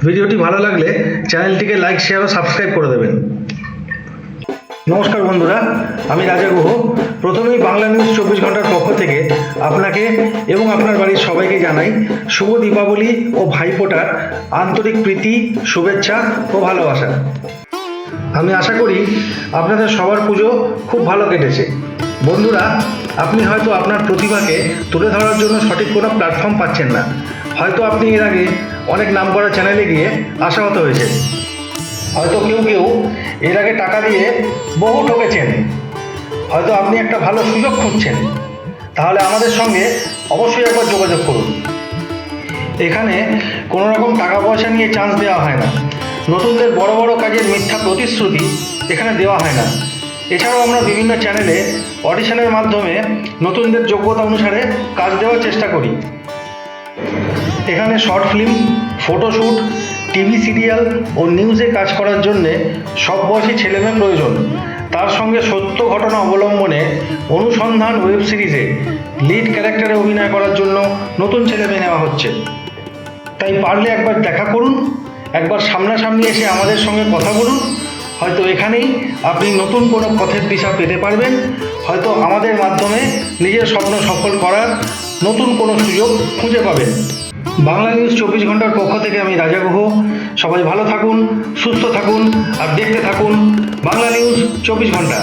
ভিডিওটি ভালো লাগলে চ্যানেলটিকে লাইক, শেয়ার ও সাবস্ক্রাইব করে দেবেন। নমস্কার বন্ধুরা, আমি রাজা গুহ। প্রথমেই বাংলা নিউজ 24 ঘন্টার পক্ষ থেকে আপনাকে এবং আপনার বাড়ির সবাইকে জানাই শুভ দীপাবলি ও ভাইফোঁটার আন্তরিক প্রীতি, শুভেচ্ছা ও ভালোবাসা। আমি আশা করি আপনাদের সবার পুজো খুব ভালো কেটেছে। বন্ধুরা, আপনি হয়তো আপনার প্রতিভাকে তুলে ধরার জন্য সঠিক কোনো প্ল্যাটফর্ম পাচ্ছেন না। হয়তো আপনি এর আগে অনেক নামকরা চ্যানেলে গিয়ে আশাহত হয়েছেন। হয়তো কেউ এর আগে টাকা দিয়ে বহু ঠকেছেন। হয়তো আপনি একটা ভালো সুযোগ খুঁজছেন। তাহলে আমাদের সঙ্গে অবশ্যই একবার যোগাযোগ করুন। এখানে কোনো রকম টাকা পয়সা নিয়ে চান্স দেওয়া হয় না। নতুনদের বড় বড় কাজের মিথ্যা প্রতিশ্রুতি এখানে দেওয়া হয় না। এছাড়াও আমরা বিভিন্ন চ্যানেলে অডিশনের মাধ্যমে নতুনদের যোগ্যতা অনুসারে কাজ দেওয়ার চেষ্টা করি। এখানে short film, photoshoot, TV serial ও নিউজে কাজ করার জন্যে সব বয়সী ছেলেমেয়ে প্রয়োজন। তার সঙ্গে সত্য ঘটনা অবলম্বনে অনুসন্ধান ওয়েব সিরিজে লিড ক্যারেক্টারে অভিনয় করার জন্য নতুন ছেলেমেয়ে নেওয়া হচ্ছে। তাই পারলে একবার দেখা করুন, একবার সামনাসামনি এসে আমাদের সঙ্গে কথা বলুন। হয়তো এখানেই আপনি নতুন কোনো পথের দিশা পেতে পারবেন। হয়তো আমাদের মাধ্যমে নিজের স্বপ্ন সফল করার নতুন কোনো সুযোগ খুঁজে পাবেন। বাংলা নিউজ 24 ঘন্টার পক্ষ থেকে আমি রাজা গুহ। সবাই ভালো থাকুন, সুস্থ থাকুন আর দেখতে থাকুন বাংলা নিউজ 24 ঘন্টা।